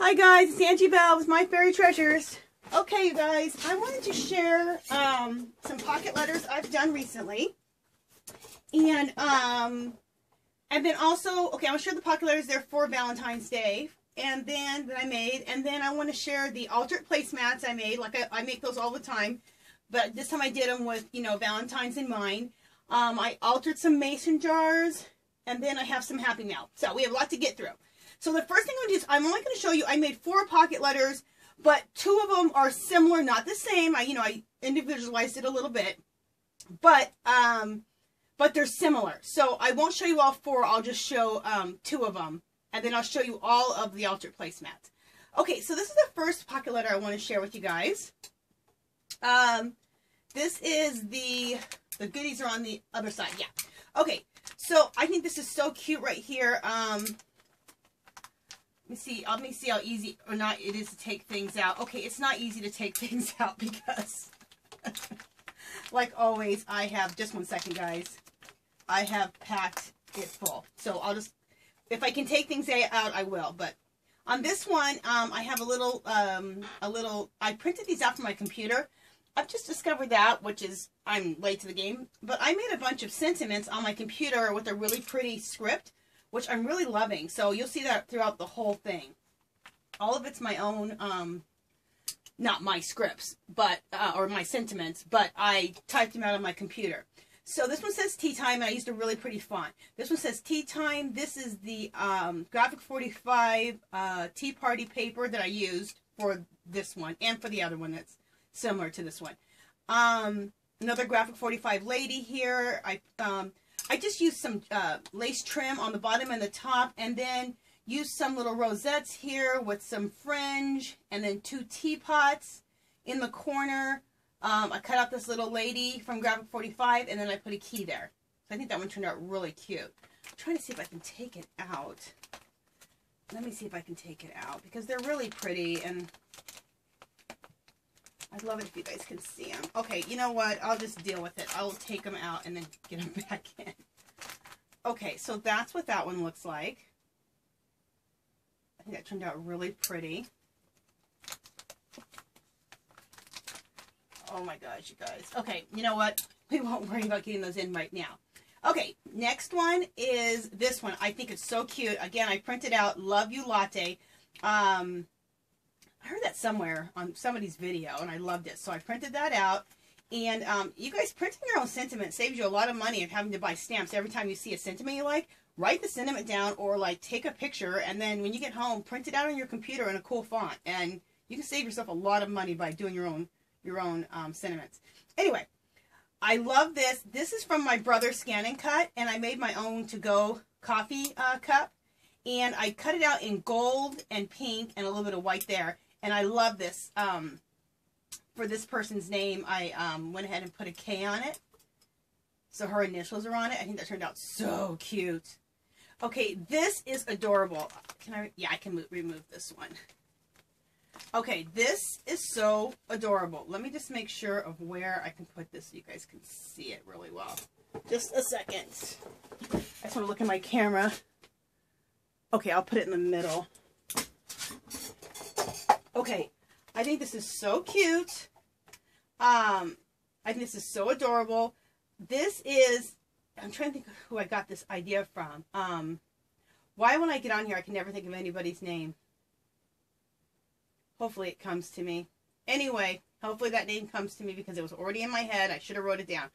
Hi guys, it's Angie Bell with My Fairy Treasures. Okay, you guys, I wanted to share some pocket letters I've done recently. And then also, okay, I'm going to share the pocket letters there for Valentine's Day. And then that I made. And then I want to share the altered placemats I made. Like I make those all the time. But this time I did them with, you know, Valentine's in mind. I altered some mason jars. And then I have some Happy Mail. So we have a lot to get through. So the first thing I'm going to do is I'm only going to show you, I made 4 pocket letters, but 2 of them are similar, not the same. I individualized it a little bit, but they're similar. So I won't show you all 4. I'll just show 2 of them, and then I'll show you all of the altered placemats. Okay, so this is the first pocket letter I want to share with you guys. This is the goodies are on the other side. Yeah. Okay, so I think this is so cute right here. Let me see how easy or not it is to take things out. Okay, it's not easy to take things out because, like always, I have, just one second, guys. I have packed it full. So I'll just, if I can take things out, I will. But on this one, I have I printed these out from my computer. I've just discovered that, which is, I'm late to the game. But I made a bunch of sentiments on my computer with a really pretty script, which I'm really loving. So you'll see that throughout the whole thing. All of it's my own, not my scripts, but, or my sentiments, but I typed them out on my computer. So this one says Tea Time, and I used a really pretty font. This one says Tea Time. This is the Graphic 45 Tea Party paper that I used for this one, and for the other one that's similar to this one. Another Graphic 45 lady here. I just used some lace trim on the bottom and the top, and then used some little rosettes here with some fringe, and then 2 teapots in the corner. I cut out this little lady from Graphic 45, and then I put a key there. So I think that one turned out really cute. I'm trying to see if I can take it out. Let me see if I can take it out, because they're really pretty, and I'd love it if you guys can see them. Okay, you know what? I'll just deal with it. I'll take them out and then get them back in. Okay, so that's what that one looks like. I think that turned out really pretty. Oh my gosh, you guys. Okay, you know what? We won't worry about getting those in right now. Okay, next one is this one. I think it's so cute. Again, I printed out Love You Latte. I heard that somewhere on somebody's video, and I loved it. So I printed that out. And you guys, printing your own sentiment saves you a lot of money of having to buy stamps every time you see a sentiment you like. Write the sentiment down, or like take a picture, and then when you get home, print it out on your computer in a cool font. And you can save yourself a lot of money by doing your own sentiments. Anyway, I love this. This is from my brother's Scan and Cut, and I made my own to-go coffee cup. And I cut it out in gold and pink and a little bit of white there. And I love this. For this person's name, I went ahead and put a K on it. So her initials are on it. I think that turned out so cute. Okay, this is adorable. Can I? Yeah, I can remove this one. Okay, this is so adorable. Let me just make sure of where I can put this so you guys can see it really well. Just a second. I just want to look at my camera. Okay, I'll put it in the middle. Okay, I think this is so cute. I think this is so adorable. This is, I'm trying to think of who I got this idea from. Why when I get on here I can never think of anybody's name. Hopefully it comes to me. Anyway, hopefully that name comes to me because it was already in my head. I should have wrote it down.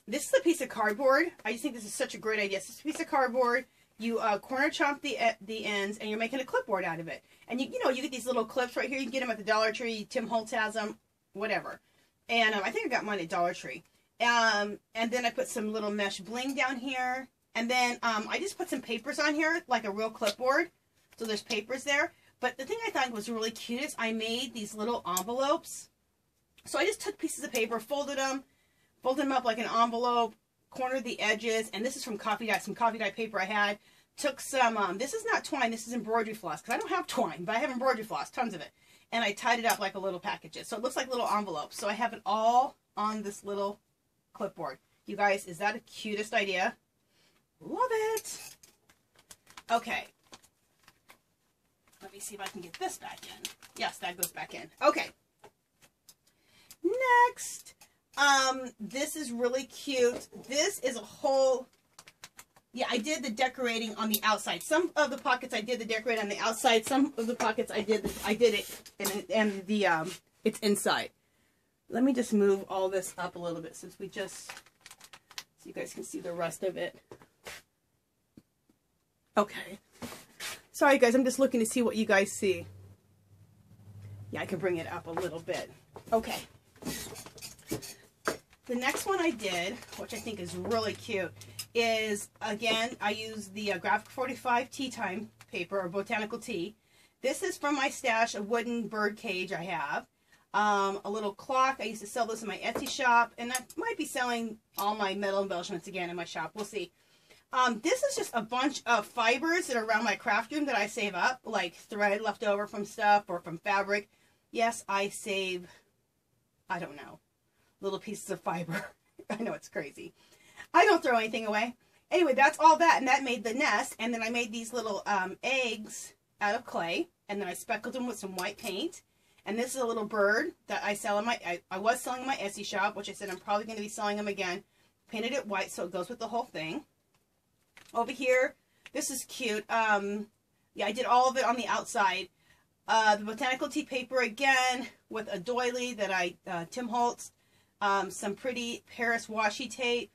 This is a piece of cardboard. I just think this is such a great idea. It's just a piece of cardboard. You corner chomp the ends, and you're making a clipboard out of it. And you know, you get these little clips right here. You can get them at the Dollar Tree. Tim Holtz has them, whatever. And I think I got mine at Dollar Tree. And then I put some little mesh bling down here. And then I just put some papers on here, like a real clipboard. So there's papers there. But the thing I thought was really cute is I made these little envelopes. So I just took pieces of paper, folded them up like an envelope, cornered the edges, and this is from coffee dye, some coffee dye paper I had. Took some, this is not twine, this is embroidery floss, because I don't have twine, but I have embroidery floss, tons of it. And I tied it up like a little packages. So it looks like little envelopes. So I have it all on this little clipboard. You guys, is that the cutest idea? Love it. Okay. me see if I can get this back in. Yes, that goes back in. Okay. Next, this is really cute. This is a whole, yeah, I did the decorating on the outside. Some of the pockets I did the decorating on the outside. Some of the pockets I did it and the it's inside. Let me just move all this up a little bit so you guys can see the rest of it. Okay. Sorry guys, I'm just looking to see what you guys see. Yeah, I can bring it up a little bit. Okay. The next one I did, which I think is really cute, is, again, I used the Graphic 45 Tea Time paper, or Botanical Tea. This is from my stash, a wooden bird cage I have. A little clock. I used to sell this in my Etsy shop, and I might be selling all my metal embellishments again in my shop. We'll see. This is just a bunch of fibers that are around my craft room that I save up, like thread left over from stuff or from fabric. Yes, I save, I don't know, little pieces of fiber. I know it's crazy. I don't throw anything away. Anyway, that's all that, and that made the nest. And then I made these little eggs out of clay, and then I speckled them with some white paint. And this is a little bird that I sell in my, I was selling in my Etsy shop, which I said I'm probably going to be selling them again. Painted it white so it goes with the whole thing. Over here, this is cute. Yeah, I did all of it on the outside. The Botanical Tea paper again with a doily that I, Tim Holtz. Some pretty Paris washi tape.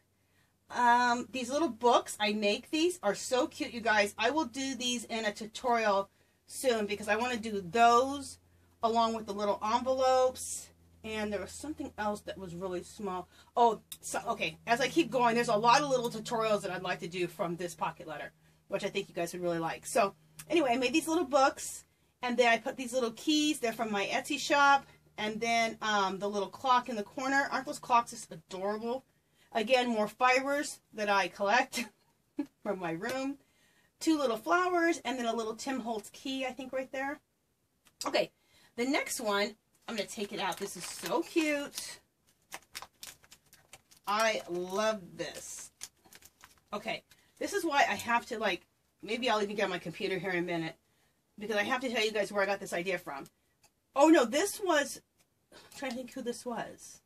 These little books, I make these, are so cute, you guys. I will do these in a tutorial soon because I want to do those along with the little envelopes. And there was something else that was really small. Oh, so, okay, as I keep going, there's a lot of little tutorials that I'd like to do from this pocket letter, which I think you guys would really like. So, anyway, I made these little books, and then I put these little keys. They're from my Etsy shop. And then the little clock in the corner. Aren't those clocks just adorable? Again, more fibers that I collect from my room. 2 little flowers, and then a little Tim Holtz key, I think, right there. Okay, the next one, I'm going to take it out. This is so cute. I love this. Okay, this is why I have to, like, maybe I'll even get on my computer here in a minute, because I have to tell you guys where I got this idea from. Oh, no, this was, I'm trying to think who this was.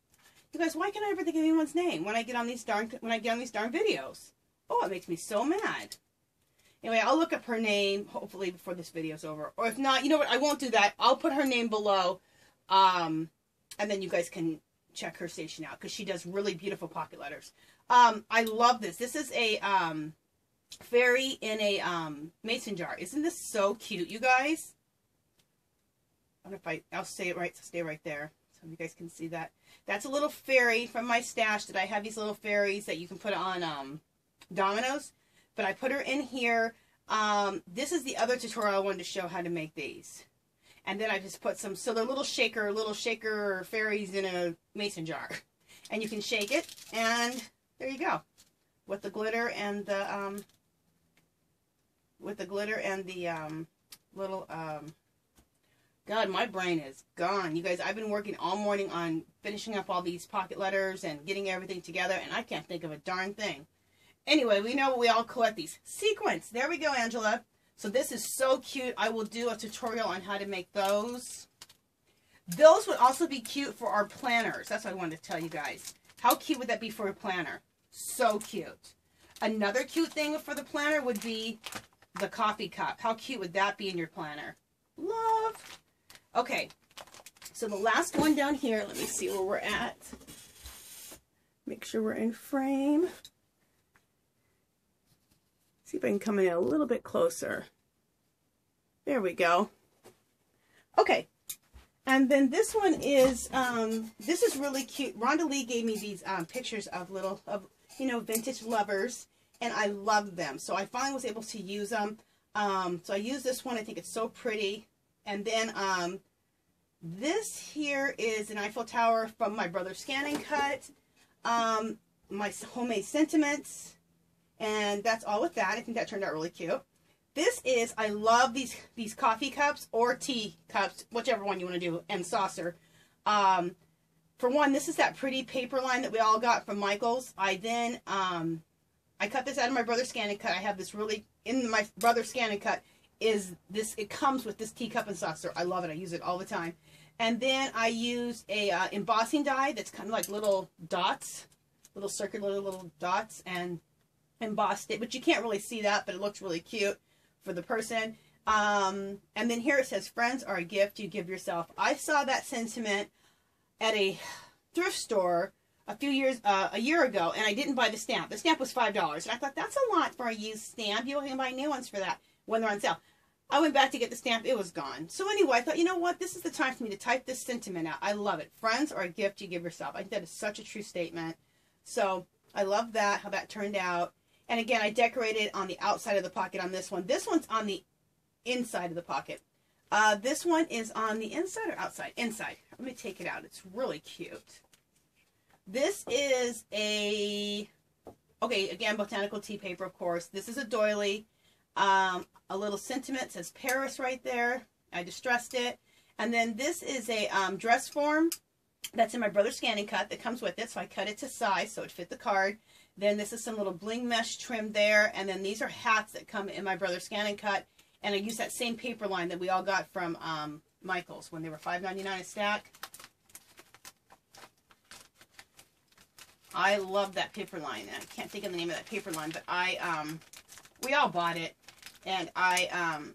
You guys, why can't I ever think of anyone's name when I get on these darn videos? Oh, it makes me so mad. Anyway, I'll look up her name, hopefully, before this video's over. Or if not, you know what, I won't do that. I'll put her name below, and then you guys can check her station out, because she does really beautiful pocket letters. I love this. This is a fairy in a mason jar. Isn't this so cute, you guys? I don't know if I'll say it right, so stay right there so you guys can see that. That's a little fairy from my stash that I have, these little fairies that you can put on dominoes. But I put her in here. This is the other tutorial I wanted to show how to make these. And then I just put some, so they're little shaker fairies in a mason jar. And you can shake it, and there you go. With the glitter and the, little, God, my brain is gone. You guys, I've been working all morning on finishing up all these pocket letters and getting everything together, and I can't think of a darn thing. Anyway, we know we all collect these. Sequins. There we go, Angela. So this is so cute. I will do a tutorial on how to make those. Those would also be cute for our planners. That's what I wanted to tell you guys. How cute would that be for a planner? So cute. Another cute thing for the planner would be the coffee cup. How cute would that be in your planner? Love. Okay, so the last one down here, let me see where we're at. Make sure we're in frame. See if I can come in a little bit closer. There we go. Okay, and then this one is, this is really cute. Rhonda Lee gave me these pictures of little, vintage lovers, and I love them. So I finally was able to use them. So I use this one. I think it's so pretty. And then this here is an Eiffel Tower from my brother's Scan and Cut. My homemade sentiments. And that's all with that. I think that turned out really cute. This is, I love these coffee cups or tea cups, whichever one you want to do, and saucer. For one, this is that pretty paper line that we all got from Michael's. I cut this out of my brother's Scan and Cut. I have this really, in my brother's Scan and Cut, is this, it comes with this teacup and saucer. I love it. I use it all the time. And then I use a embossing die that's kind of like little dots, little circular little dots, and embossed it. But you can't really see that, but it looks really cute for the person. And then here it says, friends are a gift you give yourself. I saw that sentiment at a thrift store a year ago, and I didn't buy the stamp. The stamp was $5, and I thought, that's a lot for a used stamp. You can buy new ones for that when they're on sale. I went back to get the stamp. It was gone. So anyway, I thought, you know what? This is the time for me to type this sentiment out. I love it. Friends are a gift you give yourself. I think that is such a true statement. So I love that, how that turned out. And again, I decorated on the outside of the pocket on this one. This one's on the inside of the pocket. This one is on the inside or outside? Inside. Let me take it out. It's really cute. This is okay, again, botanical tea paper, of course. This is a doily. A little sentiment says Paris right there. I distressed it. And then this is a dress form that's in my brother's scanning cut that comes with it. So I cut it to size so it fit the card. Then this is some little bling mesh trim there. And then these are hats that come in my brother's scanning cut. And I use that same paper line that we all got from Michael's when they were $5.99 a stack. I love that paper line. I can't think of the name of that paper line, but we all bought it. And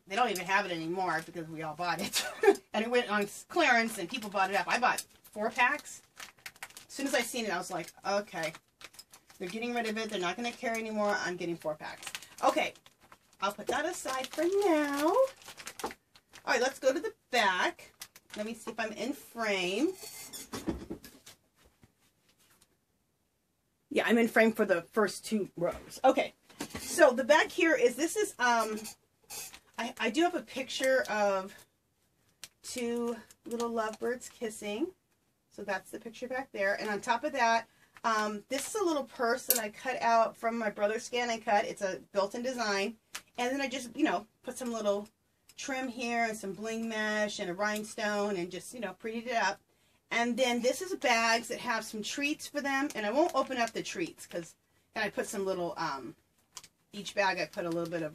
they don't even have it anymore because we all bought it. And it went on clearance and people bought it up. I bought 4 packs. As soon as I seen it, I was like, okay, they're getting rid of it. They're not going to carry anymore. I'm getting 4 packs. Okay, I'll put that aside for now. All right, let's go to the back. Let me see if I'm in frame. Yeah, I'm in frame for the first 2 rows. Okay. So the back here is, this is, I do have a picture of 2 little lovebirds kissing. So that's the picture back there. And on top of that, this is a little purse that I cut out from my brother's scan and cut. It's a built-in design. And then I just, you know, put some little trim here and some bling mesh and a rhinestone and just, you know, prettied it up. And then this is bags that have some treats for them. And I won't open up the treats because, and I put some little, each bag I put a little bit of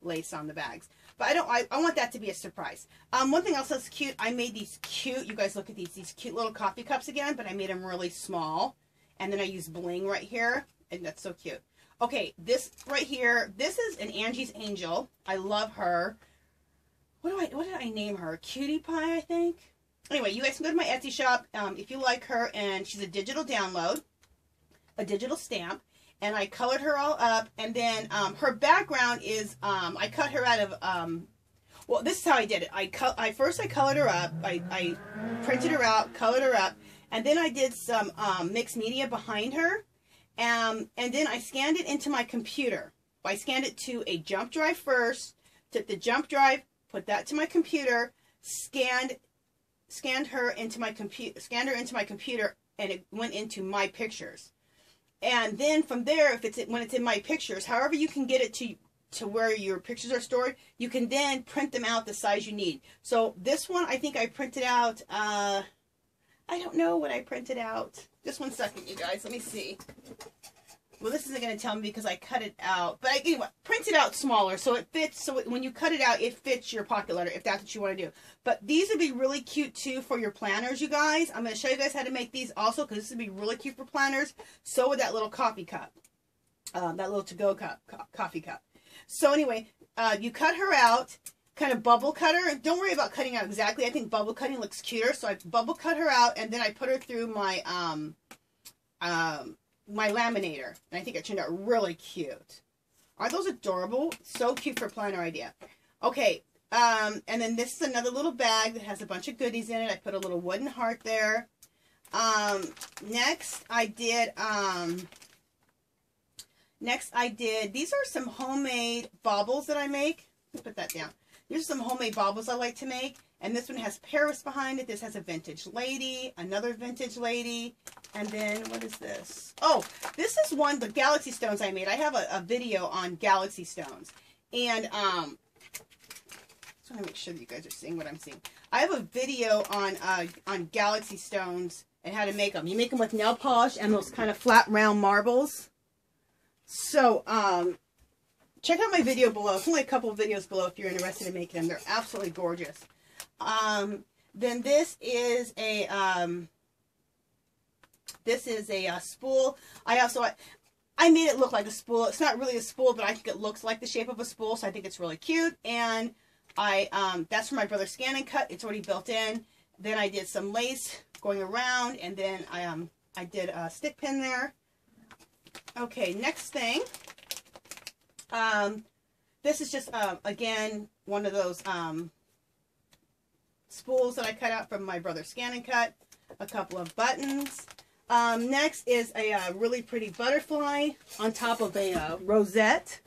lace on the bags. But I want that to be a surprise. One thing else that's cute, I made these cute, you guys look at these cute little coffee cups again, but I made them really small. And then I used bling right here, and that's so cute. Okay, this right here, this is an Angie's Angel. I love her. What did I name her? Cutie Pie, I think. Anyway, you guys can go to my Etsy shop if you like her, and she's a digital download, a digital stamp. And I colored her all up, and then her background is, I cut her out of, well, this is how I did it. First I colored her up, I printed her out, colored her up, and then I did some mixed media behind her, and then I scanned it into my computer. I scanned it to a jump drive first, took the jump drive, put that to my computer, scanned her into my computer, and it went into my pictures. And then from there, when it's in my pictures, however you can get it to where your pictures are stored, you can then print them out the size you need. So this one, I think I printed out, I don't know what I printed out. Just 1 second, you guys. Let me see. Well, this isn't going to tell me because I cut it out. But anyway, print it out smaller so it fits. So when you cut it out, it fits your pocket letter if that's what you want to do. But these would be really cute too for your planners, you guys. I'm going to show you guys how to make these also because this would be really cute for planners. So would that little coffee cup, that little to-go cup, coffee cup. So anyway, you cut her out, kind of bubble cut her. Don't worry about cutting out exactly. I think bubble cutting looks cuter. So I bubble cut her out, and then I put her through my my laminator, and I think it turned out really cute. Aren't those adorable? So cute for a planner idea. Okay, and then this is another little bag that has a bunch of goodies in it. I put a little wooden heart there. Next I did, these are some homemade baubles that I make. Let me put that down. These are some homemade baubles I like to make. And this one has Paris behind it. This has a vintage lady, another vintage lady, and then what is this? Oh, this is one, the Galaxy Stones I made. I have a video on Galaxy Stones. And I just want to make sure that you guys are seeing what I'm seeing. I have a video on Galaxy Stones and how to make them. You make them with nail polish and those kind of flat round marbles. So, check out my video below. It's only a couple of videos below if you're interested in making them. They're absolutely gorgeous. Then this is a spool. I made it look like a spool. It's not really a spool, but I think it looks like the shape of a spool, so I think it's really cute. And that's for my brother's scan and cut. It's already built in. Then I did some lace going around, and then I did a stick pin there. Okay, next thing. This is just again one of those spools that I cut out from my brother's scan and cut. A couple of buttons. Next is a really pretty butterfly on top of a rosette.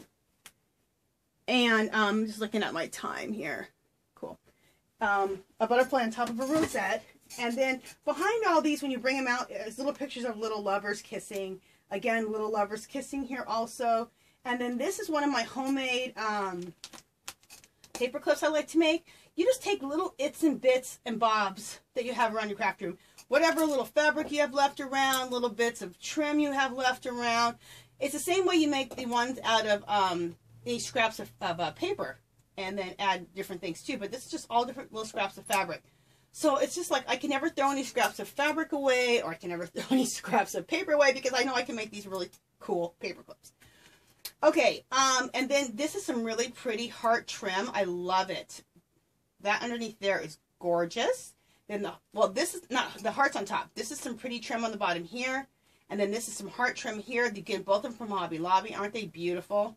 And I'm just looking at my time here. Cool. A butterfly on top of a rosette. And then behind all these, when you bring them out, is little pictures of little lovers kissing. Again, little lovers kissing here also. And then this is one of my homemade paper clips I like to make. You just take little its and bits and bobs that you have around your craft room. Whatever little fabric you have left around, little bits of trim you have left around. It's the same way you make the ones out of these scraps of paper, and then add different things too. But this is just all different little scraps of fabric. So it's just like I can never throw any scraps of fabric away, or I can never throw any scraps of paper away, because I know I can make these really cool paper clips. Okay, and then this is some really pretty heart trim. I love it. That underneath there is gorgeous. Then this is not the hearts on top. This is some pretty trim on the bottom here, and then this is some heart trim here. You get both of them from Hobby Lobby. Aren't they beautiful?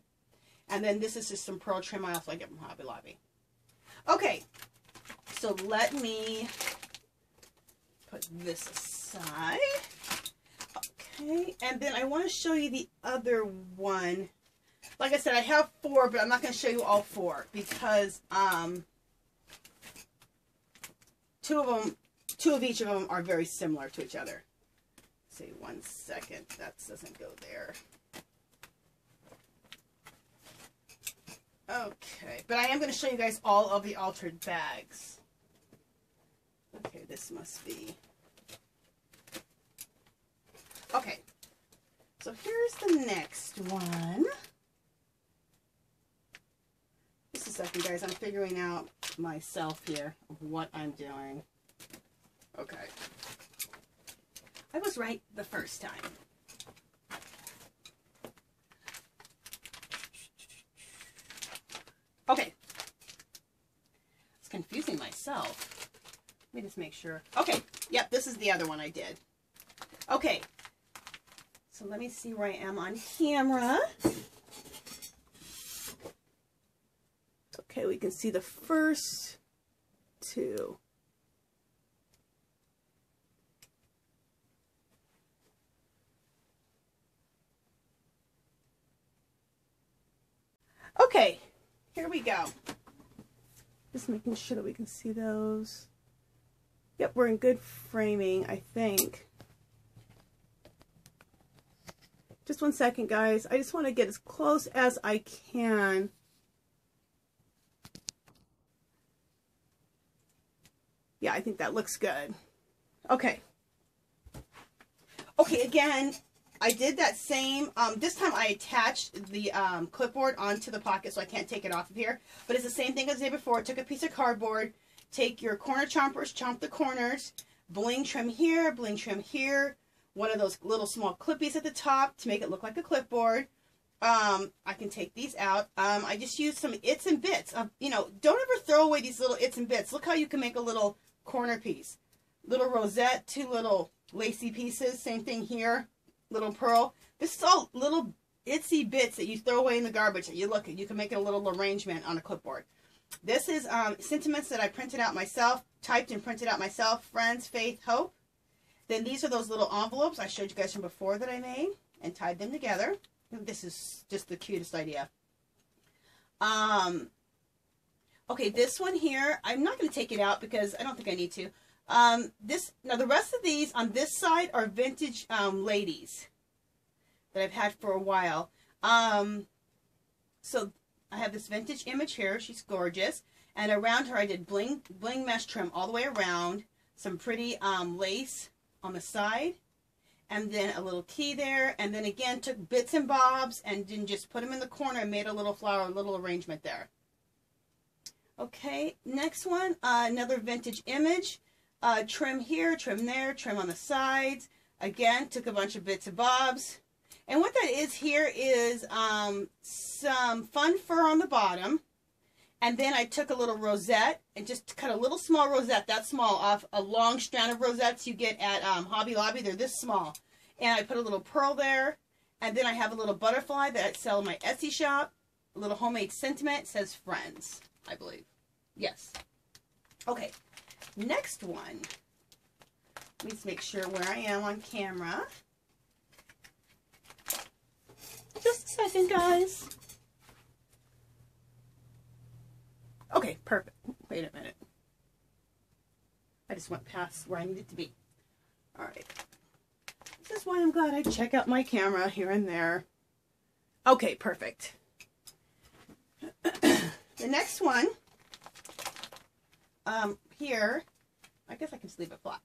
And then this is just some pearl trim I also get from Hobby Lobby. Okay, so let me put this aside. Okay, and then I want to show you the other one. Like I said, I have 4, but I'm not going to show you all 4 because two of each of them are very similar to each other. Let's see, 1 second. That doesn't go there. Okay, but I am going to show you guys all of the altered bags. Okay, this must be... Okay, so here's the next one. Just a second, guys. I'm figuring out myself here of what I'm doing. Okay. I was right the first time. Okay. It's confusing myself. Let me just make sure. Okay. Yep, this is the other one I did. Okay. So let me see where I am on camera. Okay, we can see the first 2. Okay, here we go. Just making sure that we can see those. Yep, we're in good framing, I think. Just 1 second, guys. I just want to get as close as I can. Yeah, I think that looks good. Okay. Okay, again, I did that same, this time I attached the clipboard onto the pocket so I can't take it off of here. But it's the same thing as the day before. Took a piece of cardboard, take your corner chompers, chomp the corners, bling trim here, one of those little small clippies at the top to make it look like a clipboard. I can take these out. I just used some its and bits. You know, don't ever throw away these little its and bits. Look how you can make a little corner piece. Little rosette, 2 little lacy pieces. Same thing here. Little pearl. This is all little itsy bits that you throw away in the garbage that you look at. You can make a little arrangement on a clipboard. This is sentiments that I printed out myself, typed and printed out myself. Friends, faith, hope. Then these are those little envelopes I showed you guys from before that I made and tied them together. This is just the cutest idea. Okay, this one here, I'm not going to take it out because I don't think I need to. Now the rest of these on this side are vintage ladies that I've had for a while. So I have this vintage image here. She's gorgeous. And around her I did bling mesh trim all the way around. Some pretty lace on the side. and then a little key there, and then again took bits and bobs and then just put them in the corner and made a little flower, a little arrangement there. Okay, next one, another vintage image. Trim here, trim there, trim on the sides. Again, took a bunch of bits and bobs. And what that is here is some fun fur on the bottom. And then I took a little rosette and just cut a little small rosette, that small, off a long strand of rosettes you get at Hobby Lobby. They're this small. And I put a little pearl there. And then I have a little butterfly that I sell in my Etsy shop. A little homemade sentiment. It says friends, I believe. Yes. Okay. Next one. Let me just make sure where I am on camera. Just a second, guys. Okay, perfect. Wait a minute. I just went past where I needed to be. All right. This is why I'm glad I check out my camera here and there. Okay, perfect. The next one, here, I guess I can just leave it flat.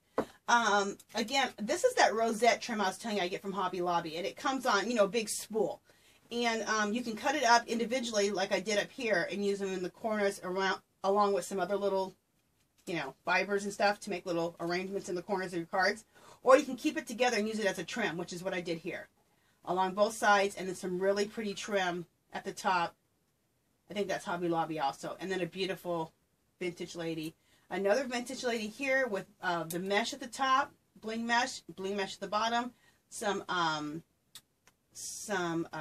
Again, this is that rosette trim I was telling you I get from Hobby Lobby, and it comes on, you know, a big spool. And you can cut it up individually like I did up here and use them in the corners around, along with some other little, you know, fibers and stuff to make little arrangements in the corners of your cards. Or you can keep it together and use it as a trim, which is what I did here. Along both sides, and then some really pretty trim at the top. I think that's Hobby Lobby also. And then a beautiful vintage lady. Another vintage lady here with the mesh at the top, bling mesh at the bottom, some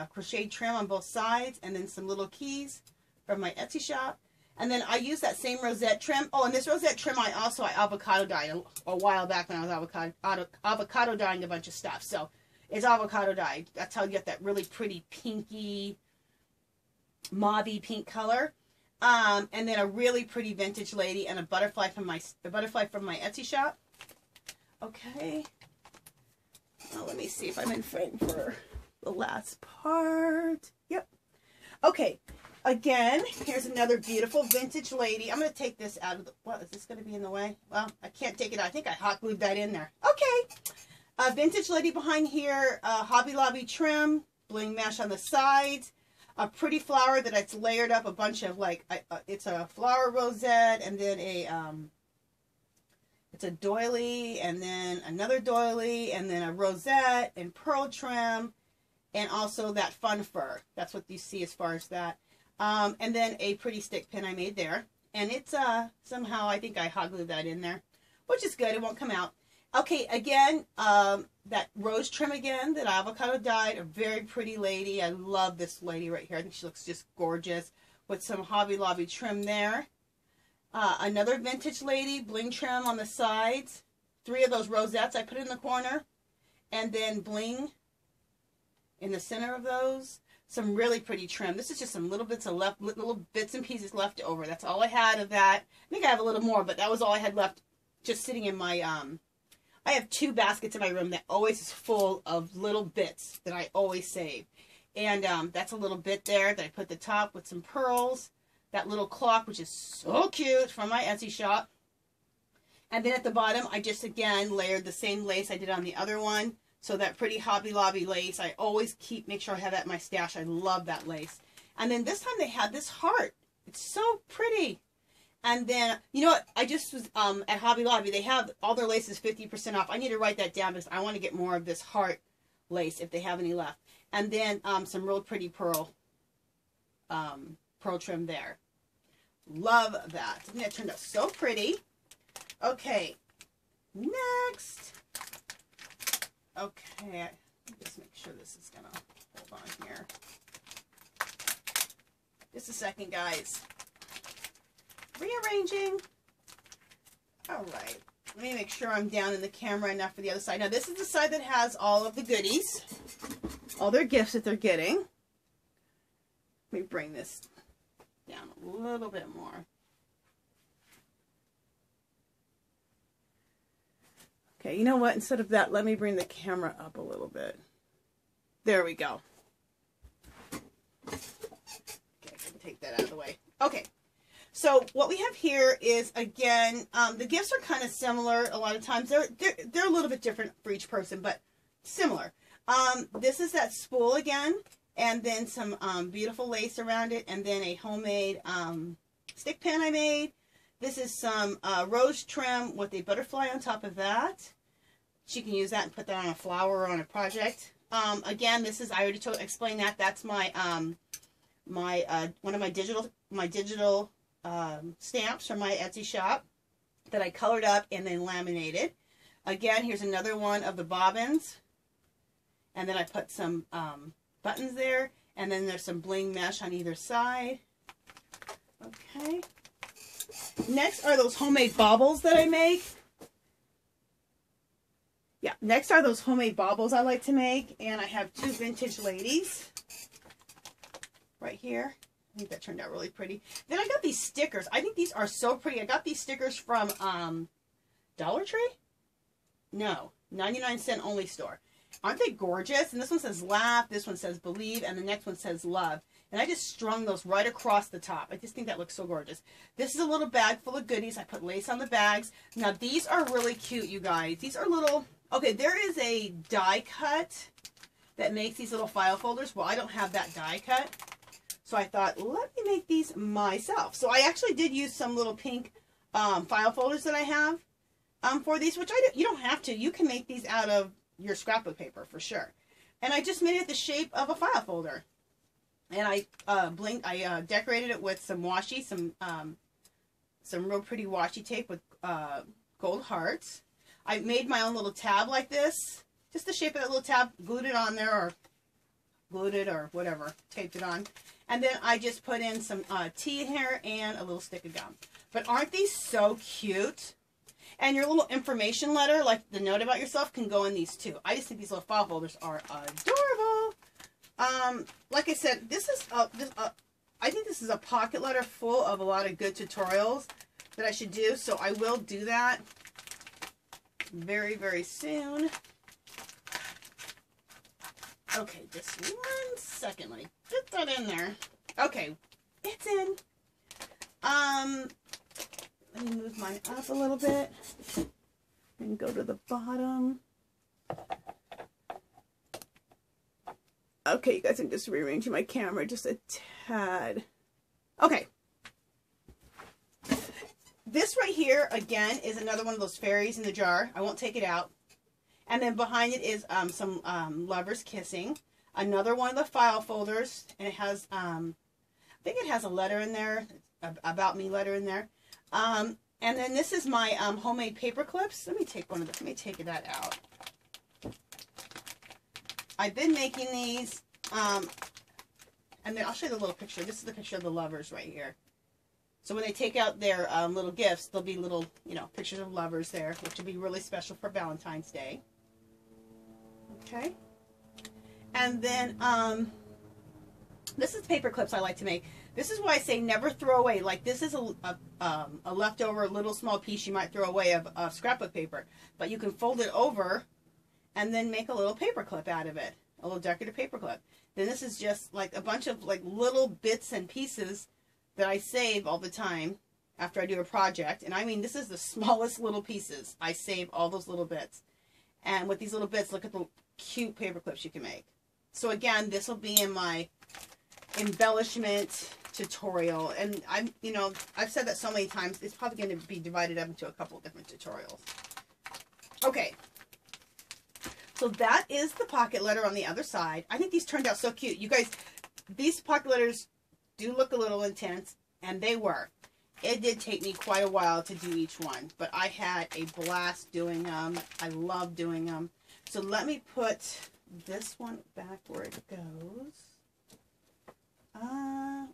crochet trim on both sides, and then some little keys from my Etsy shop. And then I use that same rosette trim. Oh, and this rosette trim I avocado dyed a while back when I was avocado dyeing a bunch of stuff. So it's avocado dyed. That's how you get that really pretty pinky, mauve-y pink color. And then a really pretty vintage lady and a butterfly from my Etsy shop. Okay. Well, let me see if I'm in frame for the last part. Yep. Okay. Again, here's another beautiful vintage lady. I'm going to take this out of the... What, is this going to be in the way? Well, I can't take it out. I think I hot glued that in there. Okay. A vintage lady behind here. Hobby Lobby trim. Bling mesh on the sides. A pretty flower that it's layered up a bunch of, like, it's a flower rosette, and then it's a doily, and then another doily, and then a rosette, and pearl trim, and also that fun fur. That's what you see as far as that. And then a pretty stick pin I made there. And it's, somehow, I think I hot glued that in there, which is good. It won't come out. Okay, again, that rose trim again that avocado dyed, a very pretty lady. I love this lady right here. I think she looks just gorgeous with some Hobby Lobby trim there. Another vintage lady, bling trim on the sides. 3 of those rosettes I put in the corner. And then bling in the center of those. Some really pretty trim. This is just some little bits and pieces left over. That's all I had of that. I think I have a little more, but that was all I had left just sitting in my, I have 2 baskets in my room that always is full of little bits that I always save. And that's a little bit there that I put at the top with some pearls. That little clock, which is so cute, from my Etsy shop. And then at the bottom, I just, again, layered the same lace I did on the other one. So that pretty Hobby Lobby lace, I always make sure I have that in my stash. I love that lace. And then this time they had this heart. It's so pretty. And then, you know what, I just was at Hobby Lobby. They have all their laces 50% off. I need to write that down because I want to get more of this heart lace if they have any left. And then some real pretty pearl trim there. Love that. I think that turned out so pretty. Okay, next. Okay, just make sure this is gonna hold on here. Just a second, guys. Rearranging. All right, let me make sure I'm down in the camera enough for the other side. Now, this is the side that has all of the goodies, all their gifts that they're getting. Let me bring this down a little bit more. Okay, you know what? Instead of that, let me bring the camera up a little bit. There we go. Okay, I can take that out of the way. Okay, so what we have here is, again, the gifts are kind of similar a lot of times. They're a little bit different for each person, but similar. This is that spool again, and then some beautiful lace around it, and then a homemade stick pin I made. This is some rose trim with a butterfly on top of that. She can use that and put that on a flower or on a project. Again, this is, I already explained that. That's my one of my digital stamps from my Etsy shop that I colored up and then laminated. Again, here's another one of the bobbins. And then I put some buttons there. And then there's some bling mesh on either side. Okay. Next are those homemade baubles that I make. Yeah, next are those homemade baubles I like to make. And I have two vintage ladies right here. I think that turned out really pretty. Then I got these stickers. I think these are so pretty. I got these stickers from Dollar Tree? No, 99-cent only store. Aren't they gorgeous? And this one says laugh, this one says believe, and the next one says love. And I just strung those right across the top. I just think that looks so gorgeous. This is a little bag full of goodies. I put lace on the bags. Now these are really cute, you guys. These are little, okay, there is a die cut that makes these little file folders. Well, I don't have that die cut. So I thought, let me make these myself. So I actually did use some little pink file folders that I have for these, which you don't have to. You can make these out of your scrapbook paper for sure. And I just made it the shape of a file folder. And I decorated it with some washi, some real pretty washi tape with gold hearts. I made my own little tab like this, just the shape of that little tab, glued it on there, or glued it or whatever, taped it on. And then I just put in some tea in here and a little stick of gum. But aren't these so cute? And your little information letter, like the note about yourself, can go in these too. I just think these little file folders are adorable. Like I said, this is I think this is a pocket letter full of a lot of good tutorials that I should do. So I will do that very, very soon. Okay, just 1 second. Let me get that in there. Okay, it's in. Let me move mine up a little bit and go to the bottom. Okay, you guys, I'm just rearranging my camera just a tad. Okay. This right here, again, is another one of those fairies in the jar. I won't take it out. And then behind it is some lovers kissing. Another one of the file folders. And it has, I think it has a letter in there, about me letter in there. And then this is my homemade paper clips. Let me take one of them. Let me take that out. I've been making these, and then I'll show you the little picture. This is the picture of the lovers right here. So when they take out their little gifts, there'll be little, you know, pictures of lovers there, which will be really special for Valentine's Day. Okay. And then, this is paper clips I like to make. This is why I say never throw away. Like, this is a leftover little small piece you might throw away of scrapbook paper. But you can fold it over and then make a little paper clip out of it. A little decorative paper clip. Then this is just like a bunch of like little bits and pieces that I save all the time after I do a project. And I mean, this is the smallest little pieces. I save all those little bits. And with these little bits, look at the cute paper clips you can make. So again, this will be in my embellishment tutorial. And I've said that so many times, it's probably going to be divided up into a couple of different tutorials. Okay. So that is the pocket letter on the other side. I think these turned out so cute. You guys, these pocket letters do look a little intense, and they were. It did take me quite a while to do each one, but I had a blast doing them. I love doing them. So let me put this one back where it goes.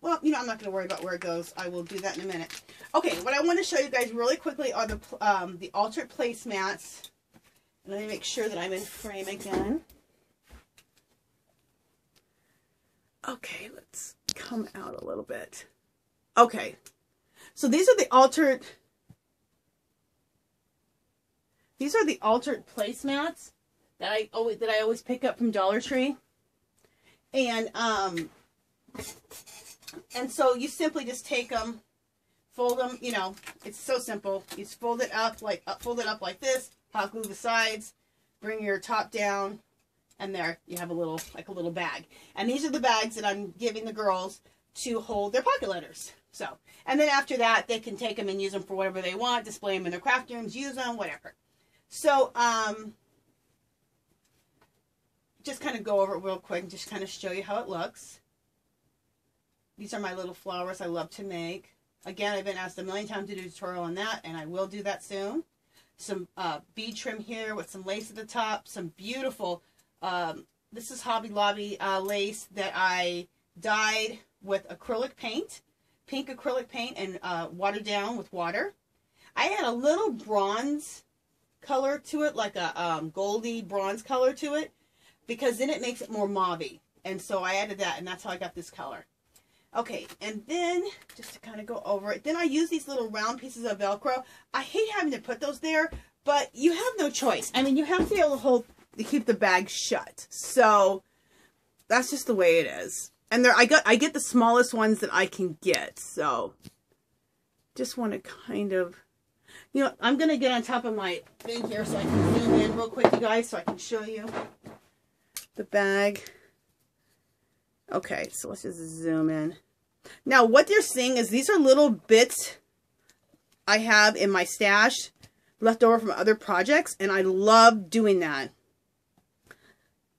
Well, you know, I'm not going to worry about where it goes. I will do that in a minute. Okay, what I want to show you guys really quickly are the altered placemats. Let me make sure that I'm in frame again. Okay, let's come out a little bit. Okay, so these are the altered placemats that I always pick up from Dollar Tree, and so you simply just take them, fold them. You know, it's so simple. You just fold it up like this. Hot glue the sides, bring your top down, And there you have a little, like a little bag. And these are the bags that I'm giving the girls to hold their pocket letters. So, and then after that, they can take them and use them for whatever they want, display them in their craft rooms, use them, whatever. So, just kind of go over it real quick and just kind of show you how it looks. These are my little flowers I love to make. Again, I've been asked a million times to do a tutorial on that, and I will do that soon. Some bead trim here with some lace at the top. Some beautiful, this is Hobby Lobby lace that I dyed with acrylic paint. Pink acrylic paint and watered down with water. I had a little bronze color to it, like a goldy bronze color to it, because then it makes it more mauve-y. And so I added that, and that's how I got this color. Okay, and then, just to kind of go over it, then I use these little round pieces of Velcro. I hate having to put those there, but you have no choice. I mean, you have to be able to keep the bag shut. So, that's just the way it is. And I get the smallest ones that I can get, so, just want to kind of, you know, I'm going to get on top of my thing here so I can zoom in real quick, you guys, so I can show you the bag. Okay, so let's just zoom in. Now, what you're seeing is these are little bits I have in my stash left over from other projects, and I love doing that.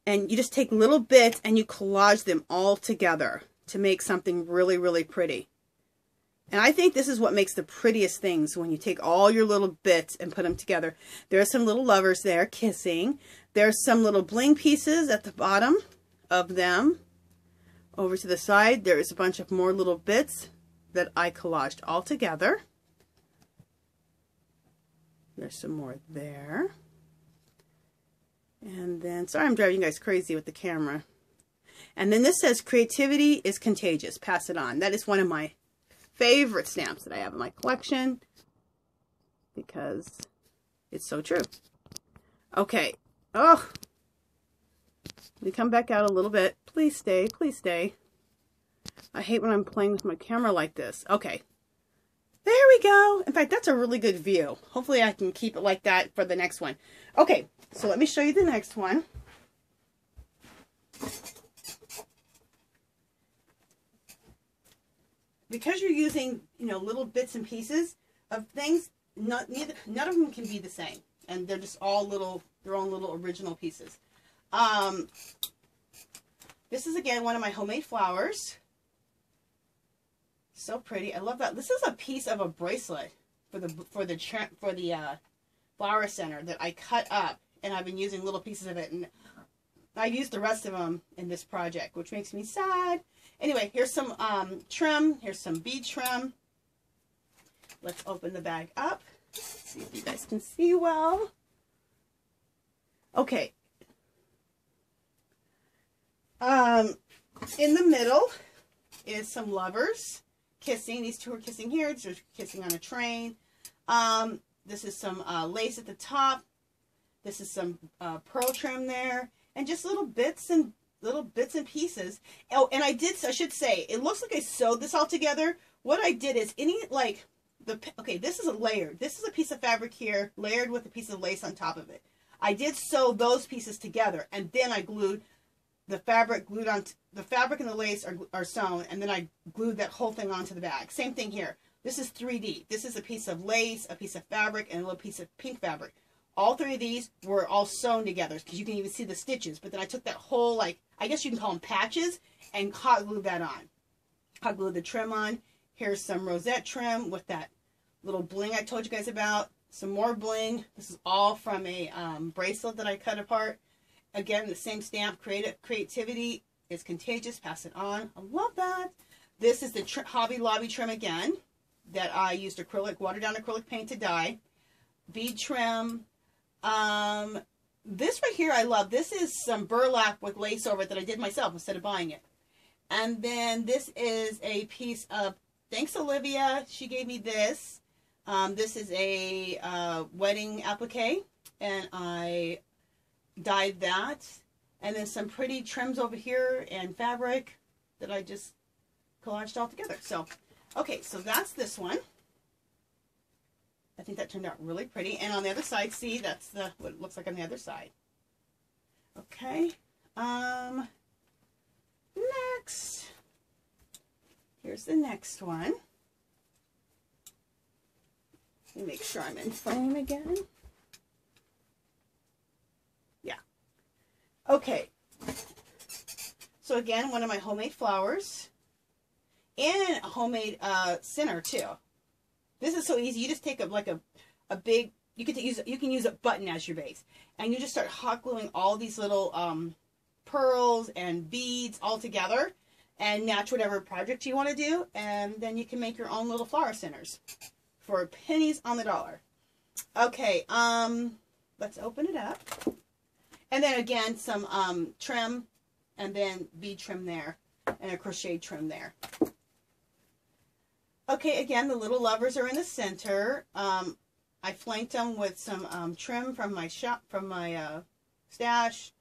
And you just take little bits and you collage them all together to make something really, really pretty. And I think this is what makes the prettiest things, when you take all your little bits and put them together. There are some little lovers there kissing. There's some little bling pieces at the bottom of them. Over to the side, there is a bunch of more little bits that I collaged all together. There's some more there. And then, sorry I'm driving you guys crazy with the camera. And then this says, creativity is contagious. Pass it on. That is one of my favorite stamps that I have in my collection, because it's so true. Okay. Oh, let me come back out a little bit. Please stay. Please stay. I hate when I'm playing with my camera like this. Okay. There we go. In fact, that's a really good view. Hopefully I can keep it like that for the next one. Okay, so let me show you the next one. Because you're using, you know, little bits and pieces of things, none of them can be the same. And they're just all their own little original pieces. This is, again, one of my homemade flowers. So pretty. I love that. This is a piece of a bracelet for the flower center that I cut up, and I've been using little pieces of it, and I used the rest of them in this project, which makes me sad. Anyway, here's some trim. Here's some bead trim. Let's open the bag up. See if you guys can see well. Okay. In the middle is some lovers kissing. These two are kissing here. They're kissing on a train. This is some lace at the top. This is some pearl trim there, and just little bits and pieces. Oh, and I should say, it looks like I sewed this all together. What I did is okay, this is a layer. This is a piece of fabric here, layered with a piece of lace on top of it. I did sew those pieces together, and then I glued the fabric, the fabric and the lace are sewn, and then I glued that whole thing onto the bag. Same thing here. This is 3D. This is a piece of lace, a piece of fabric, and a little piece of pink fabric. All three of these were all sewn together, because you can even see the stitches. But then I took that whole, like, I guess you can call them patches, and hot glued that on. Hot glued the trim on. Here's some rosette trim with that little bling I told you guys about. Some more bling. This is all from a bracelet that I cut apart. Again, the same stamp. Creativity is contagious. Pass it on. I love that. This is the Hobby Lobby trim again that I used watered down acrylic paint to dye. Bead trim. This right here I love. This is some burlap with lace over it that I did myself instead of buying it. And then this is a piece of, thanks Olivia, she gave me this. This is a wedding applique, and I dyed that. And then some pretty trims over here and fabric that I just collaged all together. So, okay, so that's this one. I think that turned out really pretty. And on the other side, see, that's what it looks like on the other side. Okay, Next, here's the next one. Let me make sure I'm in frame again. Yeah. Okay. So again, one of my homemade flowers. And a homemade center too. This is so easy. You just take a big, you can use a button as your base. And you just start hot gluing all these little pearls and beads all together. And match whatever project you want to do. And then you can make your own little flower centers. For pennies on the dollar. Okay, let's open it up. And then again, some trim, and then bead trim there, and a crochet trim there. Okay, again, the little lovers are in the center. I flanked them with some trim from my stash.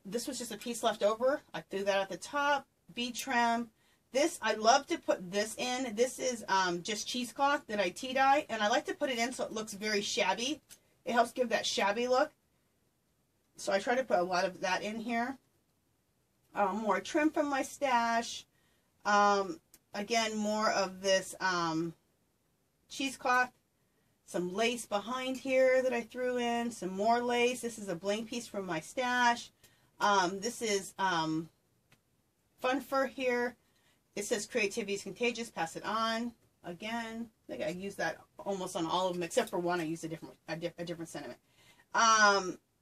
This was just a piece left over. I threw that at the top. Bead trim. This, I love to put this in. This is just cheesecloth that I tea dye, and I like to put it in so it looks very shabby. It helps give that shabby look. So I try to put a lot of that in here. More trim from my stash. Again, more of this cheesecloth. Some lace behind here that I threw in. Some more lace. This is a bling piece from my stash. This is fun fur here. It says creativity is contagious, pass it on. Again, I think I use that almost on all of them, except for one I used a different sentiment.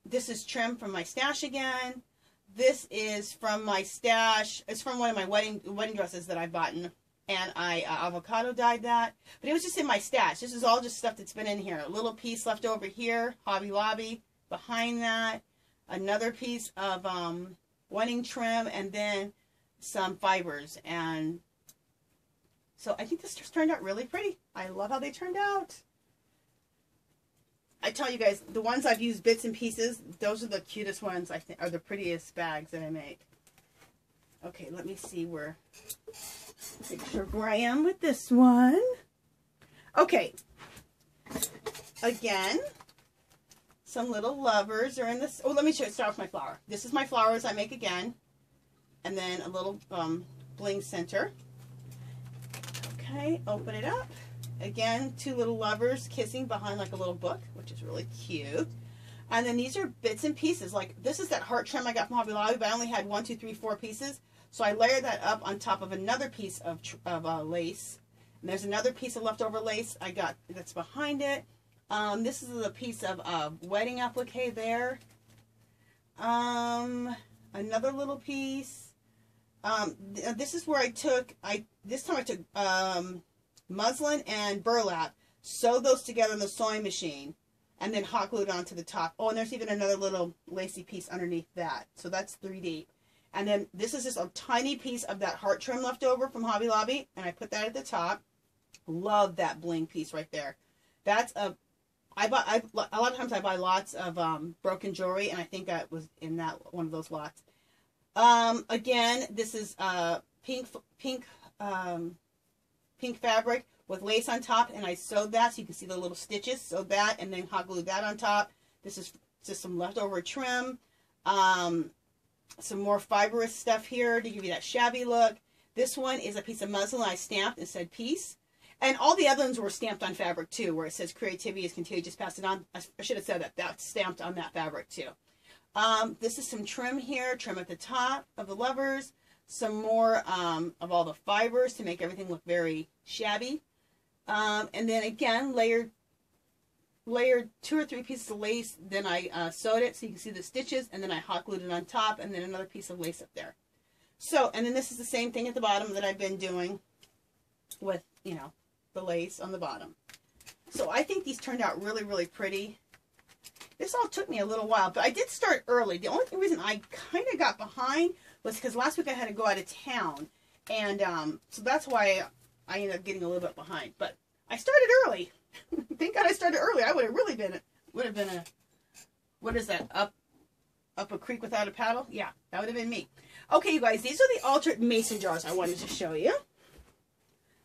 This is trim from my stash again. This is from my stash. It's from one of my wedding dresses that I bought, and I avocado dyed that. But it was just in my stash. This is all just stuff that's been in here. A little piece left over here, Hobby Lobby. Behind that, another piece of wedding trim, and then some fibers. And so I think this just turned out really pretty. I love how they turned out. I tell you guys, the ones I've used bits and pieces, those are the cutest ones. I think are the prettiest bags that I make. Okay, let me see where, make sure where I am with this one. Okay, again, some little lovers are in this. Oh, let me start off my flower. This is my flowers I make again. And then a little bling center. Okay, open it up. Again, two little lovers kissing behind like a little book, which is really cute. And then these are bits and pieces. Like this is that heart trim I got from Hobby Lobby, but I only had 1, 2, 3, 4 pieces. So I layered that up on top of another piece of lace. And there's another piece of leftover lace I got that's behind it. This is a piece of wedding applique there. Another little piece. This is where this time I took muslin and burlap, sewed those together in the sewing machine, and then hot glued onto the top. Oh, and there's even another little lacy piece underneath that. So that's 3D. And then this is just a tiny piece of that heart trim left over from Hobby Lobby, and I put that at the top. Love that bling piece right there. That's a lot of times I buy lots of broken jewelry, and I think that was in that one of those lots. Again, this is pink fabric with lace on top, and I sewed that so you can see the little stitches. Sewed that and then hot glued that on top. This is just some leftover trim. Some more fibrous stuff here to give you that shabby look. This one is a piece of muslin I stamped and said peace. And all the other ones were stamped on fabric too, where it says creativity is contagious, pass it on. I should have said that. That's stamped on that fabric too. This is some trim here, trim at the top of the lovers. Some more of all the fibers to make everything look very shabby. And then again, layered 2 or 3 pieces of lace. Then I sewed it so you can see the stitches, and then I hot glued it on top, and then another piece of lace up there. So, and then this is the same thing at the bottom that I've been doing with, you know, the lace on the bottom. So I think these turned out really, really pretty. This all took me a little while, but I did start early. The only reason I kind of got behind was because last week I had to go out of town. And so that's why I ended up getting a little bit behind. But I started early. Thank God I started early. I would have really been, what is that, up a creek without a paddle? Yeah, that would have been me. Okay, you guys, these are the altered mason jars I wanted to show you.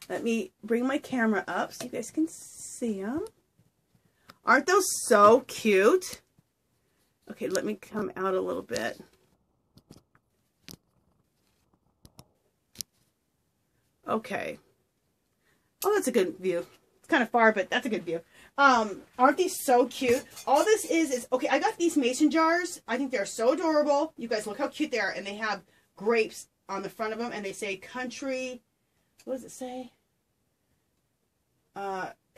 Let me bring my camera up so you guys can see them. Aren't those so cute? Okay, let me come out a little bit. Okay. Oh, that's a good view. It's kind of far, but that's a good view. Aren't these so cute? All this is, okay, I got these mason jars. I think they're so adorable. You guys look how cute they are. And they have grapes on the front of them. And they say country, what does it say?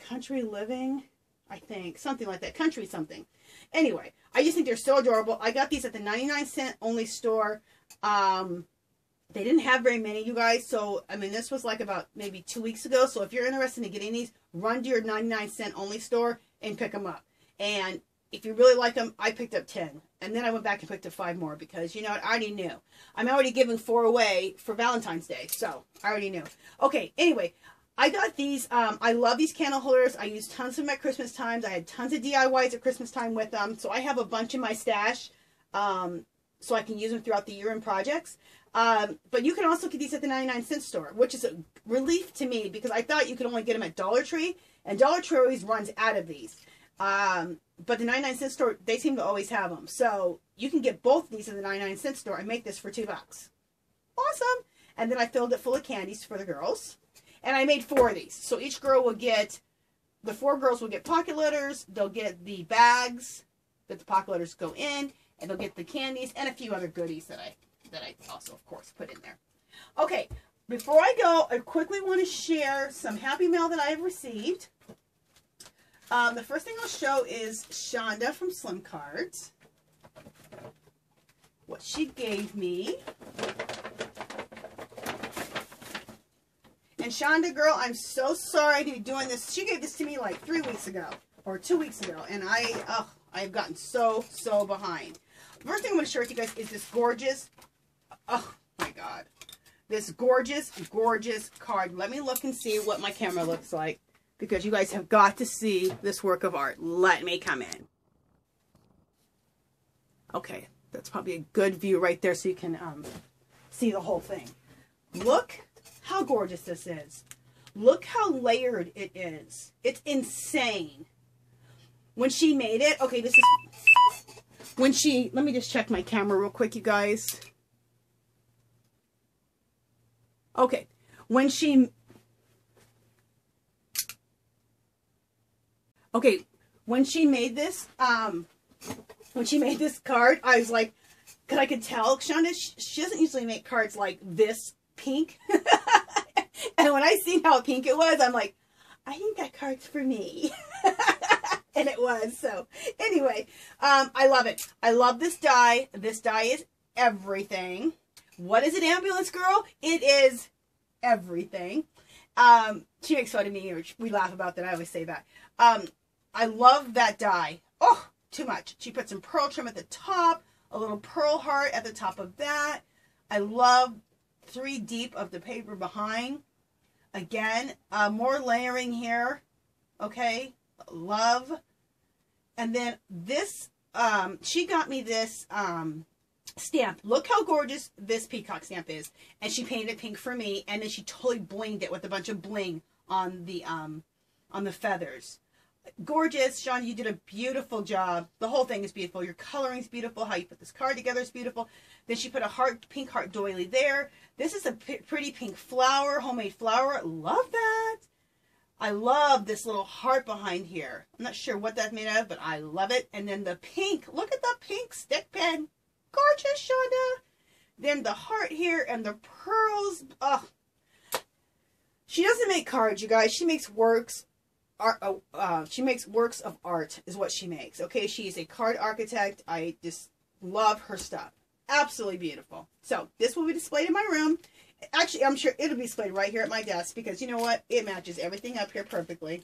Country living, I think. Something like that. Country something. Anyway, I just think they're so adorable. I got these at the 99-cent only store. They didn't have very many, you guys. So, I mean, this was like about maybe 2 weeks ago. So, if you're interested in getting these, run to your 99-cent only store and pick them up. And if you really like them, I picked up 10. And then I went back and picked up 5 more because, you know what, I already knew. I'm already giving 4 away for Valentine's Day. So, I already knew. Okay, anyway, I got these. I love these candle holders. I use tons of them at Christmas times. I had tons of DIYs at Christmas time with them. So, I have a bunch in my stash so I can use them throughout the year in projects. But you can also get these at the 99-cent store, which is a relief to me because I thought you could only get them at Dollar Tree, and Dollar Tree always runs out of these. But the 99-cent store, they seem to always have them. So you can get both of these at the 99-cent store and make this for $2. Awesome. And then I filled it full of candies for the girls. And I made 4 of these. So each girl will get, the 4 girls will get pocket letters. They'll get the bags that the pocket letters go in. And they'll get the candies and a few other goodies that I also, of course, put in there. Okay, before I go, I quickly want to share some happy mail that I have received. The first thing I'll show is Shonda from Slim Cards. What she gave me. And Shonda, girl, I'm so sorry to be doing this. She gave this to me like 3 weeks ago or 2 weeks ago. And I've gotten so behind. First thing I'm going to share with you guys is this gorgeous, oh my God, this gorgeous card. Let me look and see what my camera looks like because you guys have got to see this work of art. Let me come in. Okay, that's probably a good view right there so you can see the whole thing. Look how gorgeous this is. Look how layered it is. It's insane. When she made it, okay, this is... When she, let me just check my camera real quick, you guys. Okay, when she made this, card, I was like, because I could tell, Shonda, she doesn't usually make cards like this pink. And when I seen how pink it was, I'm like, I think that card's for me. And it was. So anyway, I love it. I love this die. This die is everything. What is it, Ambulance Girl? It is everything. She makes fun of me, or we laugh about that. I always say that. I love that die. Oh, too much. She put some pearl trim at the top, a little pearl heart at the top of that. I love 3 deep of the paper behind. Again, more layering here. Okay. Love. And then this, she got me this stamp. Look how gorgeous this peacock stamp is. And she painted it pink for me, and then she totally blinged it with a bunch of bling on the feathers. Gorgeous. Sean, you did a beautiful job. The whole thing is beautiful. Your coloring is beautiful. How you put this card together is beautiful. Then she put a pink heart doily there. This is a pretty pink flower, homemade flower. Love that. I love this little heart behind here. I'm not sure what that's made of, but I love it. And then the pink. Look at the pink stick pen. Gorgeous, Shonda. Then the heart here and the pearls. Oh. She doesn't make cards, you guys. She makes works. She makes works of art is what she makes. Okay, she's a card architect. I just love her stuff. Absolutely beautiful. So this will be displayed in my room. Actually, I'm sure it'll be displayed right here at my desk because you know what? It matches everything up here perfectly.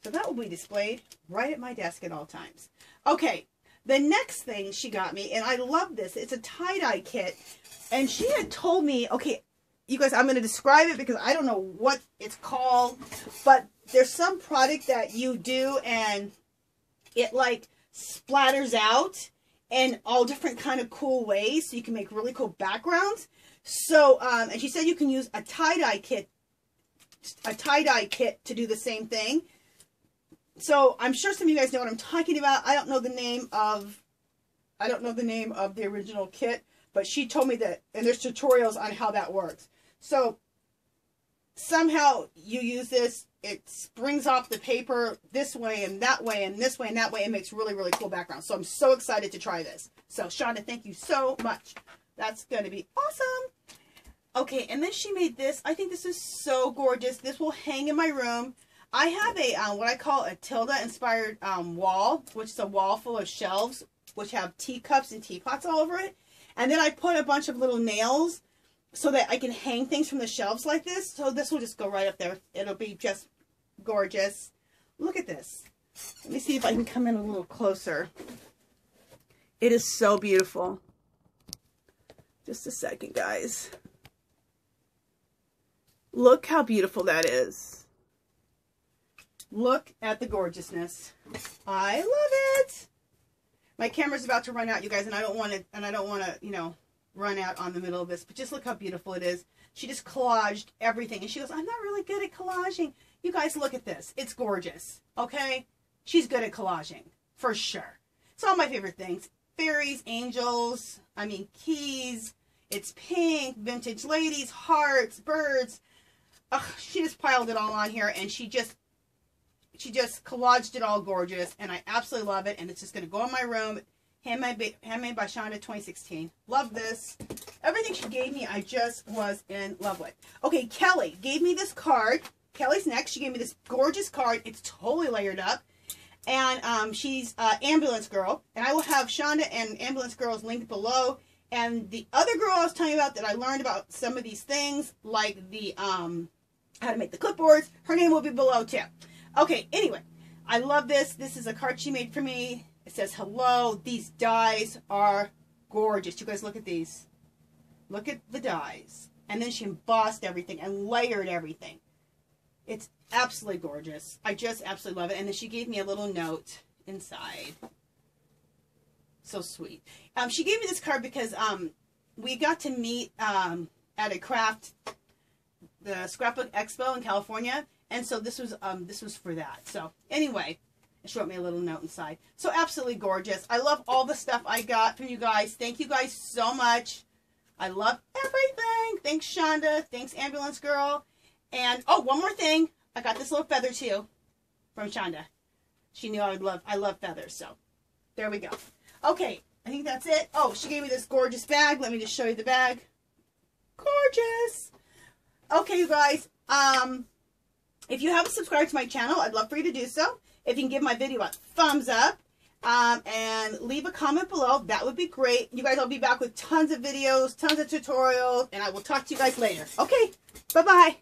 So that will be displayed right at my desk at all times. Okay, the next thing she got me, and I love this. It's a tie-dye kit. And she had told me, okay, you guys, I'm going to describe it because I don't know what it's called. But there's some product that you do and it like splatters out in all different kind of cool ways. So you can make really cool backgrounds. So, and she said you can use a tie-dye kit to do the same thing. So I'm sure some of you guys know what I'm talking about. I don't know the name of the original kit, but she told me that, and there's tutorials on how that works. So somehow you use this, it springs off the paper this way and that way and this way and that way. It makes really, really cool backgrounds. So I'm so excited to try this. So Shonda, thank you so much. That's going to be awesome. Okay, and then she made this. I think this is so gorgeous. This will hang in my room. I have a, what I call a Tilda inspired wall, which is a wall full of shelves, which have teacups and teapots all over it. And then I put a bunch of little nails so that I can hang things from the shelves like this. So this will just go right up there. It'll be just gorgeous. Look at this. Let me see if I can come in a little closer. It is so beautiful. Just a second, guys. Look how beautiful that is. Look at the gorgeousness. I love it. My camera's about to run out, you guys, and I don't want to, you know, run out on the middle of this, but just look how beautiful it is. She just collaged everything, and she goes, I'm not really good at collaging. You guys, look at this. It's gorgeous, okay? She's good at collaging, for sure. It's all my favorite things. Fairies, angels, I mean, keys. It's pink, vintage ladies, hearts, birds. Ugh, she just piled it all on here, and she just collaged it all gorgeous, and I absolutely love it, and it's just going to go in my room. Handmade by Shonda 2016. Love this. Everything she gave me, I just was in love with. Okay, Kelly gave me this card. Kelly's next. She gave me this gorgeous card. It's totally layered up, and she's Ambulance Girl, and I will have Shonda and Ambulance Girls linked below. And the other girl I was telling you about that I learned about some of these things, like the how to make the clipboards, her name will be below too. Okay, anyway, I love this. This is a card she made for me. It says, hello. These dies are gorgeous. You guys look at these. Look at the dies. And then she embossed everything and layered everything. It's absolutely gorgeous. I just absolutely love it. And then she gave me a little note inside. So sweet. She gave me this card because we got to meet at a craft, the Scrapbook Expo in California, and so this was for that. So anyway, she wrote me a little note inside. So absolutely gorgeous. I love all the stuff I got from you guys. Thank you guys so much. I love everything. Thanks, Shonda. Thanks, Ambulance Girl. And oh, one more thing. I got this little feather too from Shonda. She knew I love feathers. So there we go. Okay, I think that's it. Oh, she gave me this gorgeous bag. Let me just show you the bag. Gorgeous. Okay, you guys. If you haven't subscribed to my channel, I'd love for you to do so. If you can give my video a thumbs up and leave a comment below, that would be great. You guys, I'll be back with tons of videos, tons of tutorials, and I will talk to you guys later. Okay, bye-bye.